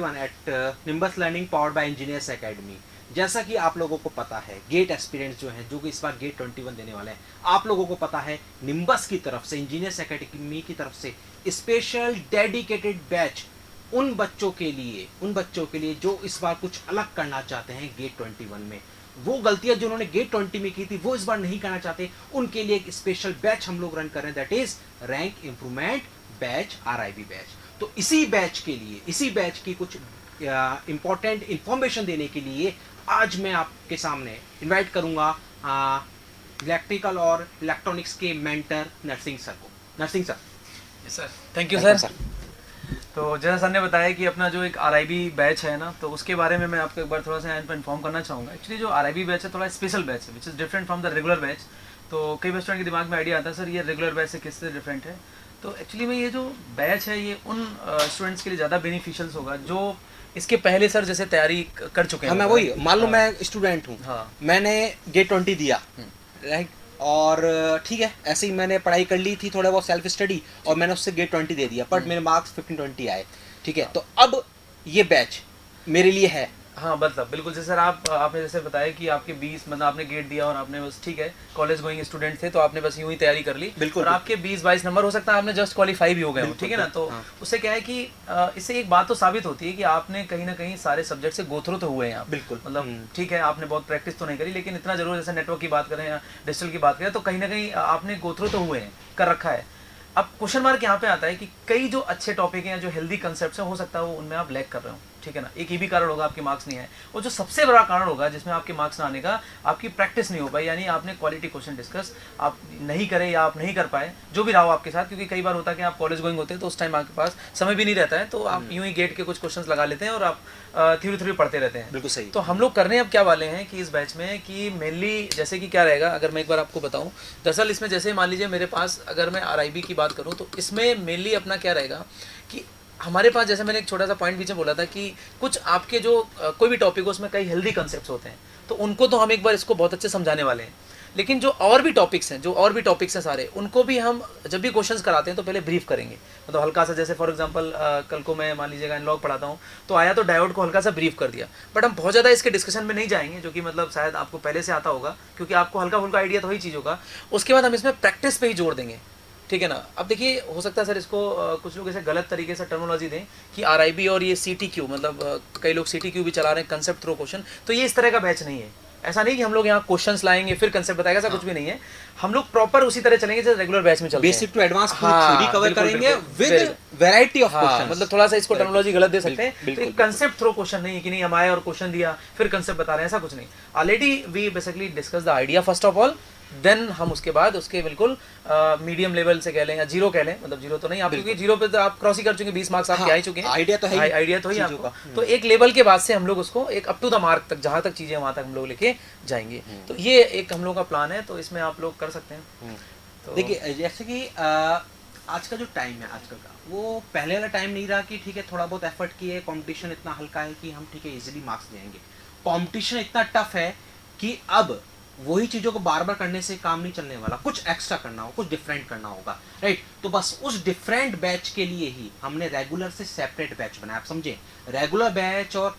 21 at Nimbus learning powered by engineers academy. जैसा कि आप लोगों को पता है, गेट एस्पिरेंट्स जो हैं, जो कि इस बार गेट 21 देने वाले हैं, आप लोगों को पता है निम्बस की तरफ से, इंजीनियर्स एकेडमी की तरफ से स्पेशल डेडिकेटेड बैच उन बच्चों के लिए जो इस बार कुछ अलग करना चाहते हैं गेट 21 में। वो गलतियां जो उन्होंने गेट 20 में की थी वो इस बार नहीं करना चाहते, उनके लिए एक स्पेशल बैच हम लोग रन कर रहे हैं, that is rank improvement batch, RIB batch. तो इसी बैच की कुछ इंपॉर्टेंट इंफॉर्मेशन देने के लिए आज मैं आपके सामने इनवाइट करूंगा इलेक्ट्रिकल और इलेक्ट्रॉनिक्स के मेंटर नरसिंह सर को। Narsingh sir. Sir thank you sir. तो जैसा सर ने बताया कि अपना जो एक RIB बैच है ना, तो उसके बारे में मैं आपको एक बार थोड़ा सा इन्फॉर्म करना चाहूँगा। एक्चुअली जो RIB बैच है थोड़ा स्पेशल बैच है, which is different from the regular batch. तो कई स्टूडेंट के दिमाग में आइडिया आता है सर ये रेगुलर बैच से किससे डिफरेंट है। तो एक्चुअली में ये जो बैच है ये उन स्टूडेंट्स के लिए ज़्यादा बेनिफिशियल होगा जो इसके पहले सर जैसे तैयारी कर चुके हैं। हाँ, मैं वही मान लो मैं स्टूडेंट हूँ, हाँ, मैंने गेट 20 दिया, राइट, और ठीक है, ऐसे ही मैंने पढ़ाई कर ली थी, थोड़ा बहुत सेल्फ स्टडी, और मैंने उससे गेट 20 दे दिया, बट मेरे मार्क्स 15-20 आए, ठीक है। तो अब ये बैच मेरे लिए है। हाँ मतलब बिल्कुल जैसे सर आपने जैसे बताया कि आपके 20 मतलब आपने गेट दिया और आपने बस ठीक है कॉलेज गोइंग स्टूडेंट थे तो आपने बस यूं ही तैयारी कर ली, बिल्कुल, और आपके 20-22 नंबर हो सकता है आपने जस्ट क्वालिफाई भी हो गए, ठीक है ना। तो हाँ। उससे क्या है कि इससे एक बात तो साबित होती है कि आपने कहीं ना कहीं सारे सब्जेक्ट से गो थ्रू तो हुए हैं आप, बिल्कुल, मतलब ठीक है आपने बहुत प्रैक्टिस तो नहीं करी, लेकिन इतना जरूर जैसे नेटवर्क की बात करें या डिजिटल की बात करें तो कहीं ना कहीं आपने गो थ्रू तो हुए हैं, कर रखा है। अब क्वेश्चन मार्क यहाँ पे आता है कि कई जो अच्छे टॉपिक हैं, जो हेल्दी कंसेप्ट हैं, हो सकता है वो उनमें आप लैग कर रहे हो, ठीक है ना। एक ये भी कारण होगा आपके मार्क्स नहीं आए, और जो सबसे बड़ा कारण होगा जिसमें आपके मार्क्स ना आने का, आपकी प्रैक्टिस नहीं हो पाई, यानी आपने क्वालिटी क्वेश्चन डिस्कस आप नहीं करे या आप नहीं कर पाए, जो भी रहा हो आपके साथ। क्योंकि कई बार होता है कि आप कॉलेज गोइंग होते हैं तो उस टाइम आपके पास समय भी नहीं रहता है, तो आप यूं ही गेट के कुछ क्वेश्चन लगा लेते हैं और आप थ्योरी पढ़ते रहते हैं। बिल्कुल सही। तो हम लोग करने अब क्या वाले हैं कि इस बैच में कि मेनली जैसे कि क्या रहेगा, अगर मैं एक बार आपको बताऊं, दरअसल इसमें जैसे मान लीजिए मेरे पास अगर मैं RIB की बात करूं तो इसमें मेनली अपना क्या रहेगा कि हमारे पास, जैसे मैंने एक छोटा सा पॉइंट पीछे बोला था कि कुछ आपके जो कोई भी टॉपिक हो उसमें कई हेल्दी कंसेप्ट्स होते हैं, तो उनको तो हम एक बार इसको बहुत अच्छे समझाने वाले हैं। लेकिन जो और भी टॉपिक्स हैं सारे, उनको भी हम जब भी क्वेश्चंस कराते हैं तो पहले ब्रीफ करेंगे, मतलब हल्का सा, जैसे फॉर एग्जांपल कल को मैं मान लीजिएगा एनालॉग पढ़ाता हूँ तो आया तो डायोड को हल्का सा ब्रीफ कर दिया, बट हम बहुत ज़्यादा इसके डिस्कशन में नहीं जाएंगे, जो कि मतलब शायद आपको पहले से आता होगा, क्योंकि आपको हल्का फुल्का आइडिया तो वही चीज़ होगा। उसके बाद हम इसमें प्रैक्टिस पे ही जोड़ देंगे, ठीक है ना। अब देखिए हो सकता है सर इसको कुछ लोग ऐसे गलत तरीके से टर्मिनोलॉजी दें कि RIB और ये CTQ, मतलब कई लोग CTQ भी चला रहे हैं, कंसेप्ट थ्रो क्वेश्चन, तो ये इस तरह का बैच नहीं है। ऐसा नहीं कि हम लोग यहाँ क्वेश्चंस लाएंगे फिर कंसेप्ट बताएगा, ऐसा कुछ भी नहीं है। हम लोग प्रॉपर उसी तरह चलेंगे जैसे रेगुलर बैच में चलते हैं, basic to advance theory cover करेंगे विद वैरायटी ऑफ क्वेश्चन। मतलब थोड़ा सा इसको टर्मिनोलॉजी गलत दे सकते हैं, तो एक कंसेप्ट थ्रो क्वेश्चन नहीं है कि नहीं हम आए और क्वेश्चन दिया फिर कंसेप्ट बता रहे हैं, ऐसा कुछ नहीं। Already we basically discuss the idea first of all, then हम उसके बाद उसके बिल्कुल मीडियम लेवल से कह लें या जीरो कह लें, मतलब जीरो तो नहीं आप, क्योंकि जीरो पे तो आप क्रॉस ही कर चुके, 20 मार्क्स आपके आ ही चुके हैं, आइडिया तो है, आइडिया तो ही आपको। तो एक लेवल के बाद से हम लोग उसको एक अप टू द मार्क तक, जहाँ तक चीजें वहां तक हम लोग लेके जाएंगे। तो ये एक हम लोग का प्लान है, तो इसमें आप लोग कर सकते हैं। तो देखिए जैसे कि आज का जो टाइम है आजकल का, वो पहले वाला टाइम नहीं रहा कि ठीक है थोड़ा बहुत एफर्ट किए, कंपटीशन इतना हल्का है कि हम ठीक है इजीली मार्क्स देंगे। कंपटीशन इतना टफ है कि अब वही चीज़ों को बार बार करने से काम नहीं चलने वाला, कुछ एक्स्ट्रा करना होगा, कुछ डिफरेंट करना होगा, राइट। तो बस उस डिफरेंट बैच के लिए ही हमने रेगुलर से सेपरेट बैच बनाया। आप समझे, रेगुलर बैच और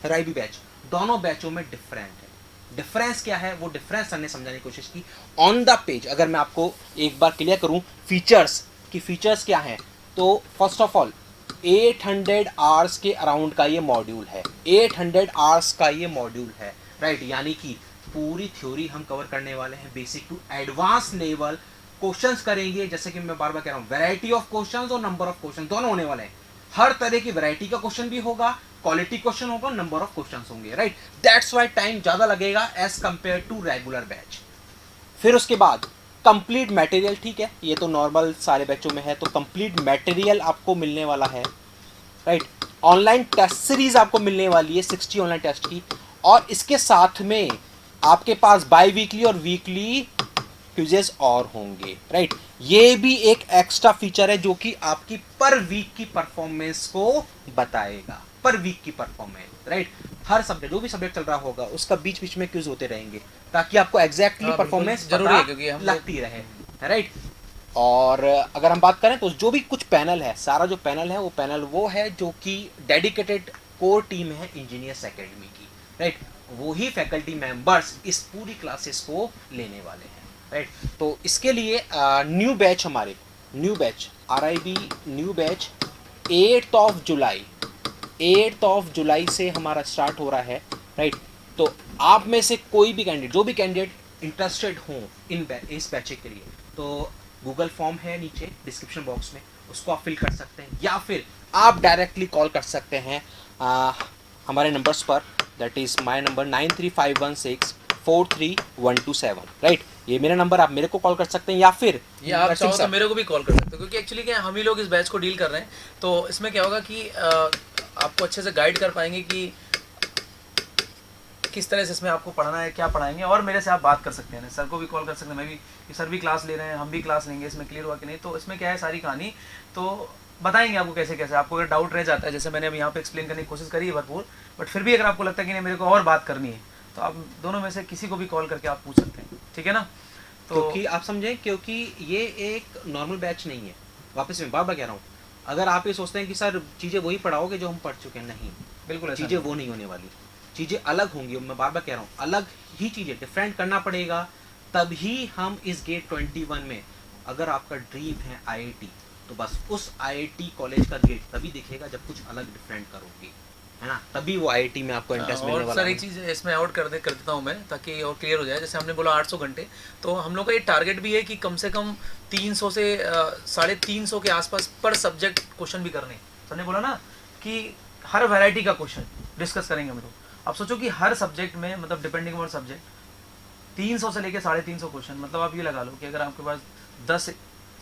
RIB बैच दोनों बैचों में डिफरेंट है। डिफरेंस क्या है, वो डिफरेंस हमने समझाने की कोशिश की ऑन द पेज। अगर मैं आपको एक बार क्लियर करूं फीचर्स की, फीचर्स क्या है, तो फर्स्ट ऑफ ऑल 800 आवर्स के अराउंड का ये मॉड्यूल है, 800 आवर्स का ये मॉड्यूल है, राइट। यानी कि पूरी थ्योरी हम कवर करने वाले हैं, basic to advance level questions करेंगे। जैसे कि मैं बार बार कह रहा हूँ, वैरायटी ऑफ क्वेश्चंस और नंबर ऑफ क्वेश्चन दोनों होने वाले हैं। हर तरह की वैरायटी का क्वेश्चन भी होगा, क्वालिटी क्वेश्चन होगा, नंबर ऑफ क्वेश्चंस होंगे, राइट। दैट्स व्हाई टाइम ज्यादा लगेगा as compare to regular batch. फिर उसके बाद कंप्लीट मटेरियल, ठीक है, ये तो नॉर्मल सारे बैचों में है, तो कंप्लीट मटेरियल आपको मिलने वाला है, राइट। ऑनलाइन टेस्ट सीरीज आपको मिलने वाली है 60 ऑनलाइन टेस्ट की, और इसके साथ में आपके पास बाई वीकली और वीकली क्विजेस और होंगे, राइट। ये भी एक एक्स्ट्रा फीचर है जो कि आपकी पर वीक की परफॉर्मेंस को बताएगा, पर वीक की परफॉर्मेंस, राइट। हर सब्जेक्ट, जो भी सब्जेक्ट चल रहा होगा उसका बीच बीच में क्विज होते रहेंगे, ताकि आपको एग्जैक्टली परफॉर्मेंस जरूरी है, क्योंकि हम लगती रहे, राइट। और अगर हम बात करें तो जो भी कुछ पैनल है, सारा जो पैनल है वो है जो कि डेडिकेटेड कोर टीम है इंजीनियर्स एकेडमी की, राइट। वो ही फैकल्टी मेंबर्स इस पूरी क्लासेस को लेने वाले हैं, राइट। तो इसके लिए न्यू बैच, हमारे new batch RIB new batch 8 जुलाई से हमारा स्टार्ट हो रहा है, राइट। तो आप में से कोई भी कैंडिडेट, जो भी कैंडिडेट इंटरेस्टेड हो इस बैच के लिए, तो गूगल फॉर्म है नीचे डिस्क्रिप्शन बॉक्स में, उसको आप फिल कर सकते हैं, या फिर आप डायरेक्टली कॉल कर सकते हैं हमारे नंबर्स पर, that is my number 9351643127, right. ये मेरा नंबर, आप मेरे को कॉल कर सकते हैं, या फिर या आप चाहो तो मेरे को भी कॉल कर सकते हो, क्योंकि एक्चुअली क्या है, हम ही लोग इस बैच को डील कर रहे हैं। तो इसमें क्या होगा कि आपको अच्छे से गाइड कर पाएंगे कि किस तरह से इसमें आपको पढ़ना है, क्या पढ़ाएंगे, और मेरे से आप बात कर सकते हैं, सर को भी कॉल कर सकते हैं, मैं भी, कि सर भी क्लास ले रहे हैं, हम भी क्लास लेंगे, इसमें क्लियर हुआ कि नहीं। तो इसमें क्या है, सारी कहानी तो बताएंगे आपको कैसे कैसे। आपको अगर डाउट रह जाता है, जैसे मैंने अब यहाँ पे एक्सप्लेन करने की कोशिश करी है भरपूर, बट फिर भी अगर आपको लगता है कि नहीं मेरे को और बात करनी है, तो आप दोनों में से किसी को भी कॉल करके आप पूछ सकते हैं, ठीक है ना। तो क्योंकि आप समझें, क्योंकि ये एक नॉर्मल बैच नहीं है, वापस मैं बार बार कह रहा हूँ। अगर आप ये सोचते हैं कि सर चीज़ें वही पढ़ाओगे जो हम पढ़ चुके हैं, नहीं, बिल्कुल चीज़ें वो नहीं होने वाली, चीज़ें अलग होंगी। मैं बार बार कह रहा हूँ, अलग ही चीज़ें, डिफरेंट करना पड़ेगा, तभी हम इस गेट 21 में, अगर आपका ड्रीम है IIT, तो बस उस IIT कॉलेज का गेट तभी दिखेगा जब कुछ अलग डिफरेंट करोगे, है ना, तभी वो IIT में आपको इंटरेस्ट मिलने वाला है। सर एक चीज़ इसमें ऐड कर देता हूँ मैं, ताकि और क्लियर हो जाए। जैसे हमने बोला 800 घंटे, तो हम लोग का ये टारगेट भी है कि कम से कम 300 से 350 के आसपास पर सब्जेक्ट क्वेश्चन भी करने। सर ने बोला ना कि हर वैरायटी का क्वेश्चन डिस्कस करेंगे हम लोग। अब सोचो कि हर सब्जेक्ट में, मतलब डिपेंडिंग ऑन सब्जेक्ट, 300 से लेकर 350 क्वेश्चन, मतलब आप ये लगा लो कि अगर आपके पास 10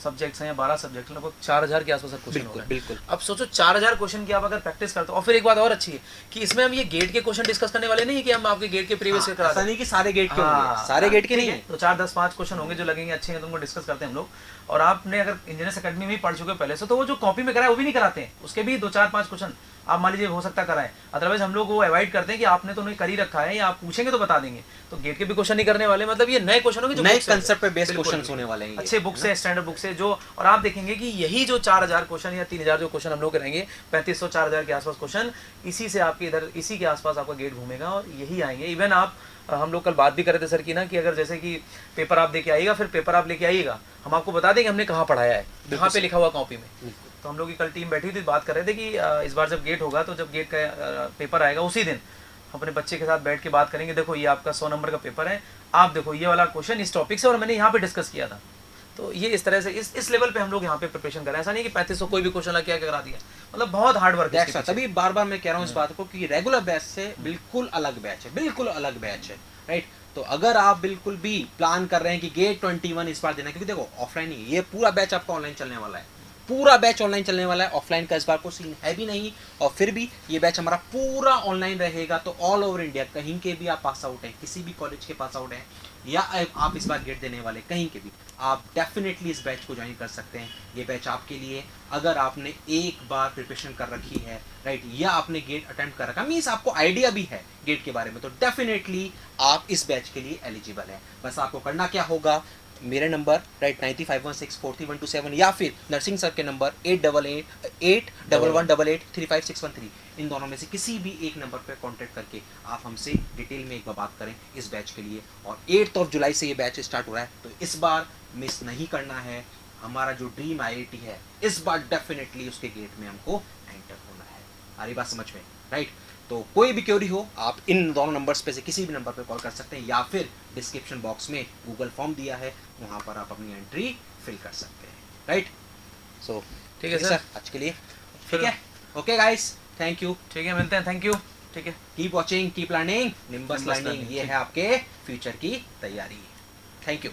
सब्जेक्ट्स हैं या 12 सब्जेक्ट, लगभग 4000 के आसपास क्वेश्चन होगा। बिल्कुल। अब सोचो 4000 क्वेश्चन की आप अगर प्रैक्टिस करते हो, और फिर एक बात और अच्छी है कि इसमें हम ये गेट के क्वेश्चन डिस्कस करने वाले नहीं है कि हम आपके गेट के प्रीवियस ईयर कराते हैं, नहीं कि सारे गेट के होंगे, सारे गेट के नहीं है, तो 4, 10, 5 क्वेश्चन होंगे जो लगेंगे अच्छे हैं, तो उनको डिस्कस करते हैं हम लोग। और आपने अगर इंजीनियर्स एकेडमी में ही पढ़ चुके हो पहले से, तो वो जो कॉपी में कराए वो भी नहीं कराते हैं, उसके भी 2, 4, 5 क्वेश्चन आप मान लीजिए हो सकता कराए। अदरवाइज हम लोग वो अवॉइड करते हैं कि आपने तो उन्हें कर ही रखा है, या आप पूछेंगे तो बता देंगे, तो गेट के भी क्वेश्चन नहीं करने वाले। मतलब ये नए क्वेश्चन होंगे जो नए कंसेप्ट पे बेस्ड क्वेश्चंस होने वाले हैं, अच्छे बुक से, स्टैंडर्ड बुक से जो। और आप देखेंगे कि यही जो 4000 क्वेश्चन या 3000 जो क्वेश्चन हम लोग करेंगे, 3500 4000 के आसपास क्वेश्चन, इसी से आपके इधर इसी के आसपास आपका गेट घूमेगा और यही आएंगे। इवन आप, हम लोग कल बात भी कर रहे थे सर की ना, कि अगर जैसे कि पेपर आप दे के आइएगा, फिर पेपर आप लेके आइएगा, हम आपको बता देंगे हमने कहाँ पढ़ाया है, कहाँ पे लिखा हुआ कॉपी में। तो हम लोग की कल टीम बैठी थी, बात कर रहे थे कि इस बार जब गेट होगा, तो जब गेट का पेपर आएगा उसी दिन अपने बच्चे के साथ बैठ के बात करेंगे, देखो ये आपका 100 नंबर का पेपर है, आप देखो ये वाला क्वेश्चन इस टॉपिक से और मैंने यहाँ पे डिस्कस किया था। तो ये इस तरह से इस लेवल पे हम लोग यहाँ पे प्रिपरेशन कर रहे हैं। ऐसा नहीं कि 3500 कोई भी क्वेश्चन क्या करा दिया, मतलब बहुत हार्ड वर्क है। तभी बार बार मैं कह रहा हूँ इस बात को कि रेगुलर बैच से बिल्कुल अलग बैच है, बिल्कुल अलग बैच है, राइट। तो अगर आप बिल्कुल भी प्लान कर रहे हैं कि गेट 21 इस बार देना, क्योंकि देखो ऑफलाइन ही, ये पूरा बैच आपका ऑनलाइन चलने वाला है, पूरा बैच ऑनलाइन चलने वाला है, ऑफलाइन का इस बार को सीन है भी नहीं। और फिर भी ये बैच हमारा पूरा ऑनलाइन रहेगा, तो ऑल ओवर इंडिया कहीं के भी आप पास आउट हैं, किसी भी कॉलेज के पास आउट हैं, या आप इस बार गेट देने वाले कहीं के भी, आप डेफिनेटली इस बैच को ज्वाइन कर सकते हैं। ये बैच आपके लिए, अगर आपने एक बार प्रिपरेशन कर रखी है, राइट, या आपने गेट अटेम्प्ट कर रखा, मीन्स आपको आइडिया भी है गेट के बारे में, तो डेफिनेटली आप इस बैच के लिए एलिजिबल है। बस आपको करना क्या होगा, मेरे नंबर राइट 9516433127, या फिर नरसिंह सर के नंबर 888811883561 इन दोनों में से किसी भी एक नंबर पर कांटेक्ट करके आप हमसे डिटेल में एक बार बात करें इस बैच के लिए। और 8 जुलाई से ये बैच स्टार्ट हो रहा है, तो इस बार मिस नहीं करना है। हमारा जो ड्रीम IIT है, इस बार डेफिनेटली उसके गेट में हमको एंटर होना है। हमारी बात समझ में, राइट। तो कोई भी क्वेरी हो, आप इन दोनों नंबर्स पे से किसी भी नंबर पे कॉल कर सकते हैं, या फिर डिस्क्रिप्शन बॉक्स में गूगल फॉर्म दिया है, वहाँ पर आप अपनी एंट्री फिल कर सकते हैं, राइट। सो ठीक है सर, आज के लिए ठीक है। Okay guys, thank you. ठीक है, मिलते हैं, थैंक यू। ठीक है, keep watching, keep learning, nimbus learning, ये है आपके फ्यूचर की तैयारी। Thank you.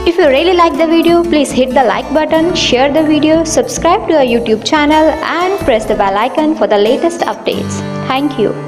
If you really like the video, please hit the like button, share the video, subscribe to our YouTube channel and press the bell icon for the latest updates. Thank you.